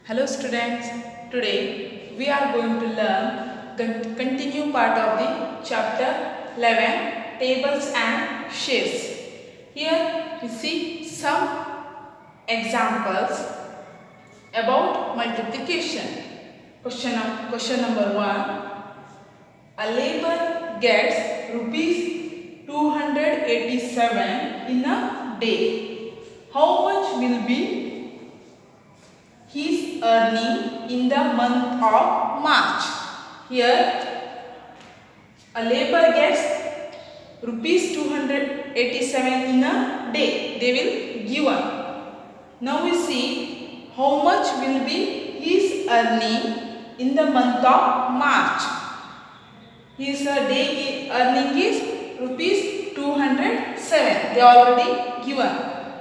Hello students, today we are going to learn the continue part of the chapter 11 tables and shapes. Here we see some examples about multiplication. Question number 1. A labor gets rupees 287 in a day. How much will be his earning in the month of March? Here a labor gets rupees 287 in a day. They will give one. Now we see how much will be his earning in the month of March. His day earning is rupees 207. They already given.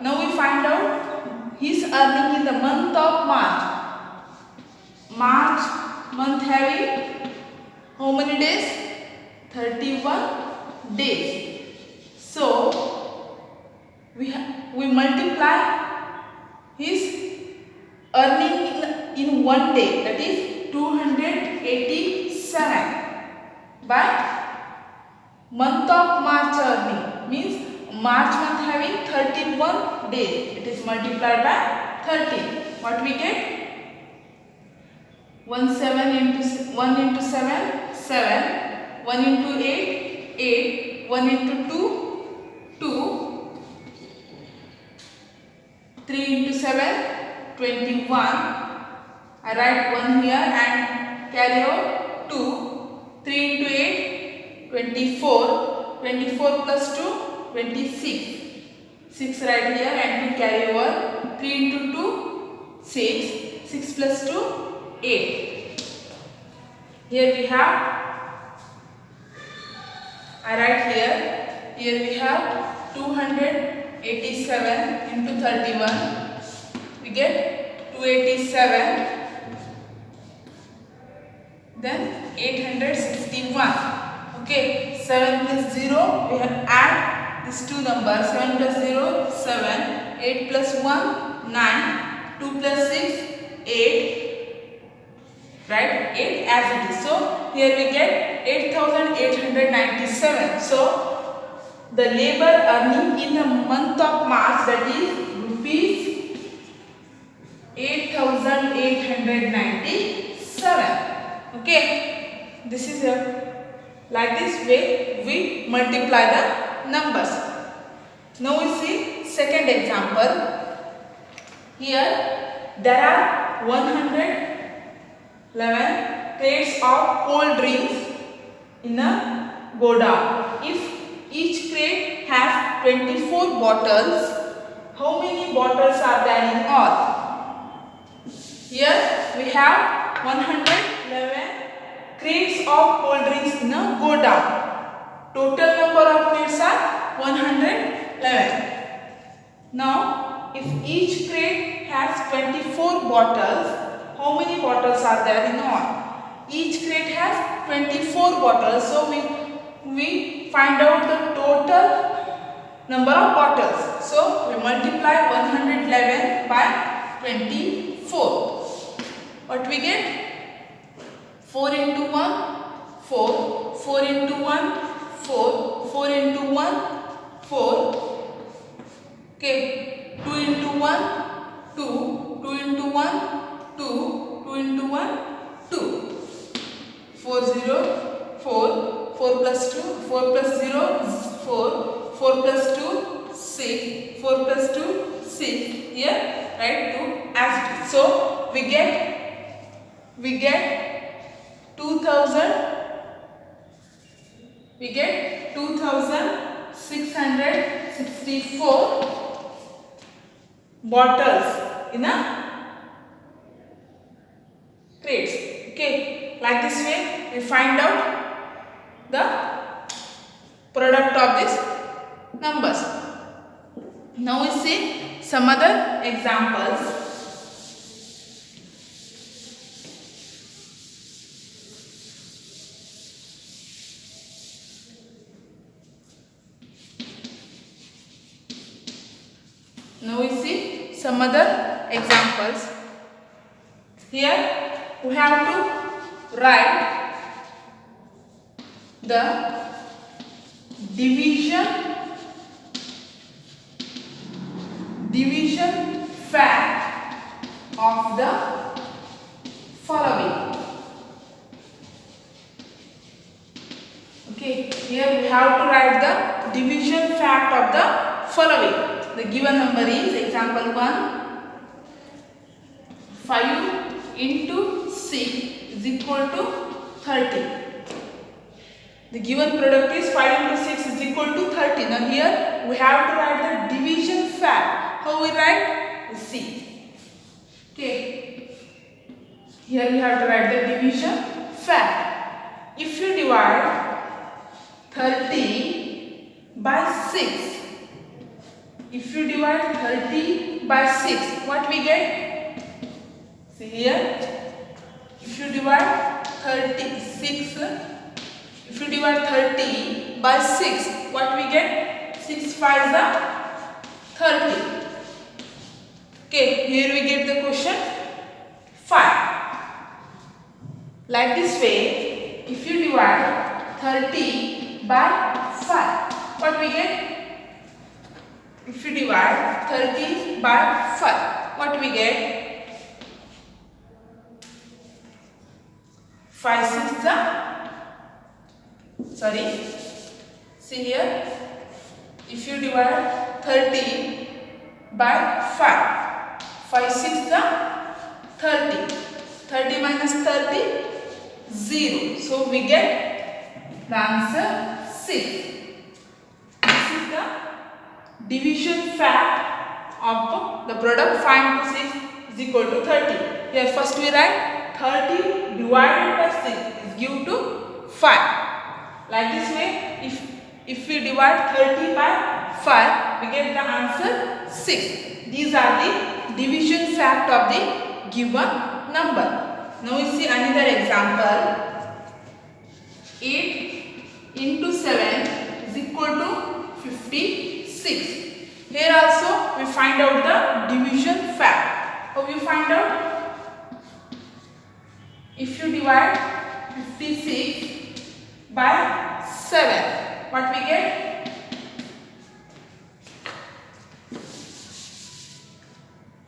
Now we find out his earning in the month of March. March month having how many days? 31 days. So we multiply his earning in one day, that is 287, by month of March earning, means March month having 31 days. It is multiplied by 30. What we get? 1 into 7, 7. 1 into 8, 8. 1 into 2, 2. 3 into 7, 21. I write 1 here and carry out 2. 3 into 8, 24. 24 plus 2, 26. 6 right here and 2 carry over. 3 into 2, 6. 6 plus 2, 8. Here we have, I write here we have 287 into 31. We get 287. Then 861. Okay, 7 plus 0, we have add these two numbers. 7 plus 0, 7. 8 plus 1, 9. 2 plus 6, 8. Right, 8 as it is. So here we get 8,897. So the labor earning in the month of March, that is rupees 8,897. Okay, this is like this way we multiply the numbers. Now we see second example. Here there are 111 crates of cold drinks in a godown. If each crate has 24 bottles, how many bottles are there in all? Here we have 111 crates of cold drinks in a godown. Total number of crates are 111. Now, if each crate has 24 bottles, how many bottles are there in all? Each crate has 24 bottles. So we find out the total number of bottles. So we multiply 111 by 24. What we get? 4 into 1, 4. 4 into 1, 4. 4 into 1, 4. Okay. 2 into 1, 2. 2 into 1, 2. 2 into 1, 2. 4 0, 4. 4 plus 2, 4 plus 0, 4. 4 plus 2, 6. 4 plus 2, 6. Here write 2 as it is. So we get 2,664 bottles in a crates. Okay, like this way we find out the product of these numbers. Now we see some other examples. Now we see some other examples. Here we have to write the division fact of the following. Okay, here we have to write the division fact of the following. The given number is example 1. 5 into 6 is equal to 30. The given product is 5 into 6 is equal to 30. Now here we have to write the division fact. How we write? We see. Okay. Here we have to write the division fact. If you divide 30 by 6. If you divide 30 by 6, what we get? See here. If you divide 36, if you divide 30 by 6, what we get? 6 5s are 30. Okay, here we get the question 5. Like this way, if you divide 30 by 5, what we get? If you divide 30 by 5, what we get? 5 6 sorry. See here. If you divide 30 by 5, 5 6 30. 30 minus 30, 0. So we get the answer 6. This is the division fact of the product 5 into 6 is equal to 30. Here first we write 30 divided by 6 is given to 5. Like this way, if we divide 30 by 5, we get the answer 6. These are the division fact of the given number. Now we see another example. 8 into 7 is equal to 56. Here also we find out the division fact. How you find out? If you divide 56 by 7, what we get?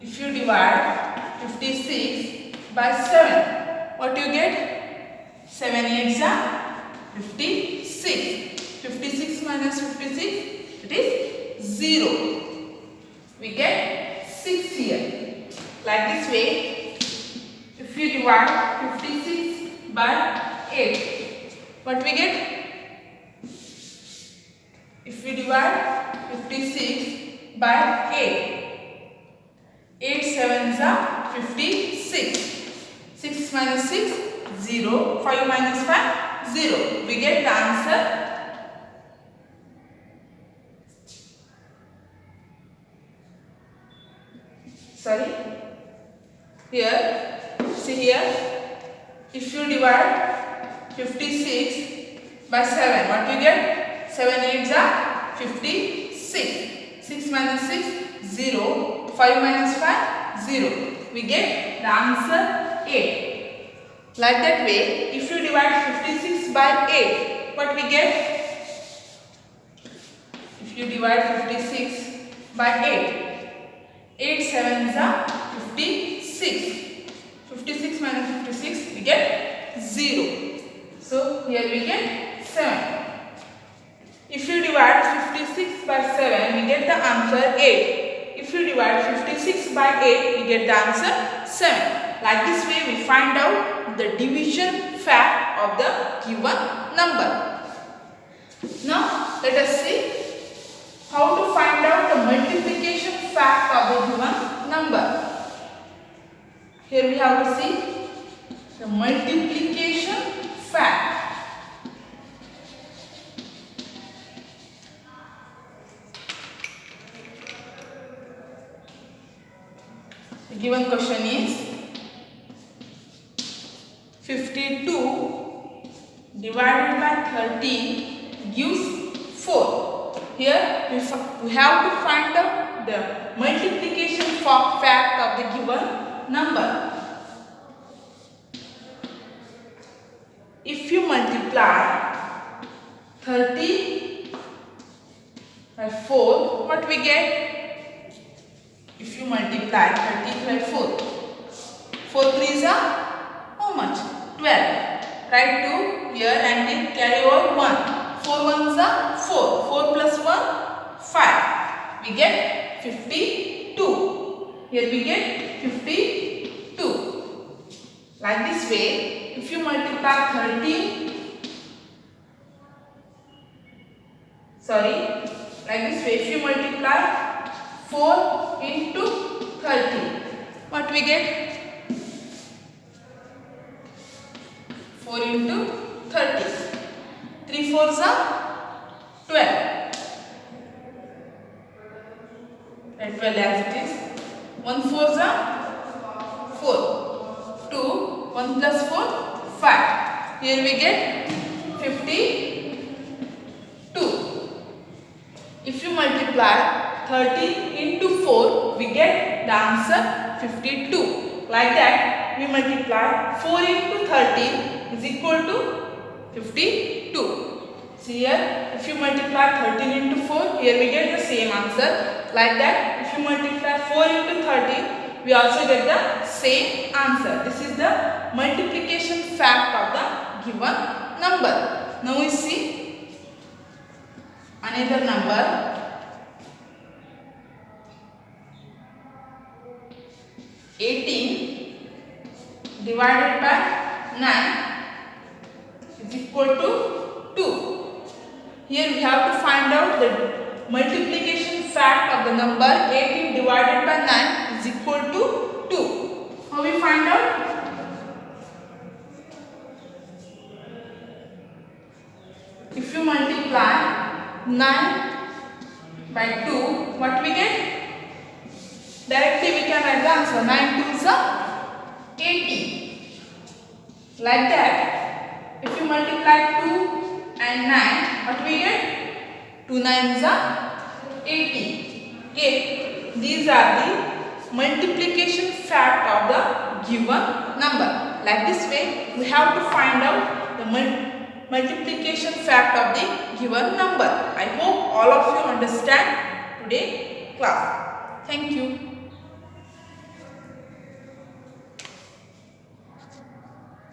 If you divide 56 by 7, what you get? 7 8s are 56. 56 minus 56, it is 0. We get 6 here. Like this way, if you divide 56 by 8, what we get? If we divide 56 by 8, 8 7s are 56. 6 minus 6, 0. 5 minus 5, 0. We get the answer. Sorry. Here, see here. If you divide 56 by 7, what you get? 7 8s are 56. 6 minus 6, 0. 5 minus 5, 0. We get the answer 8. Like that way, if you divide 56 by 8, what we get? If you divide 56 by 8, 8 7s are 56. 56 minus 56, we get 0. So here we get 7. If you divide 56 by 7, we get the answer 8. If you divide 56 by 8, we get the answer 7. Like this way, we find out the division fact of the given number. Now, let us see how to find out the multiplication fact of the given number. Here we have to see the multiplication fact. The given question is 52 divided by 13 gives 4. Here we have to find out the multiplication fact of the given number. if you multiply 30 by 4, what we get? If you multiply 30 by 4, 4 3s are how much? 12. Write 2 here and then carry over 1. 4 1s are 4. 4 plus 1, 5. We get 52. Here we get 52. Like this way, if you multiply 4 into 30, what we get? 4 into 30. 3 4s are 12. And 12 as it is. 1 4s are 4. 2, 1 plus 4, 5. Here we get 52. If you multiply 30 into 4, we get the answer 52. Like that, we multiply 4 into 30 is equal to 52. See here, if you multiply 13 into 4, here we get the same answer. Like that, if you multiply 4 into 30, we also get the same answer. This is the multiplication fact of the given number. Now we see another number. 18 divided by 9 is equal to 2. Here we have to find out the multiplication fact of the number 18 divided by 9 is equal to 2. How we find out? If you multiply 9 by 2, what we get? Directly we can write the answer. 9 2s are 18. Like that, if you multiply 2 and 9, what we get? 2 9s are 18. Okay, these are the multiplication fact of the given number. Like this way, we have to find out the multiplication fact of the given number. I hope all of you understand today's class. Thank you.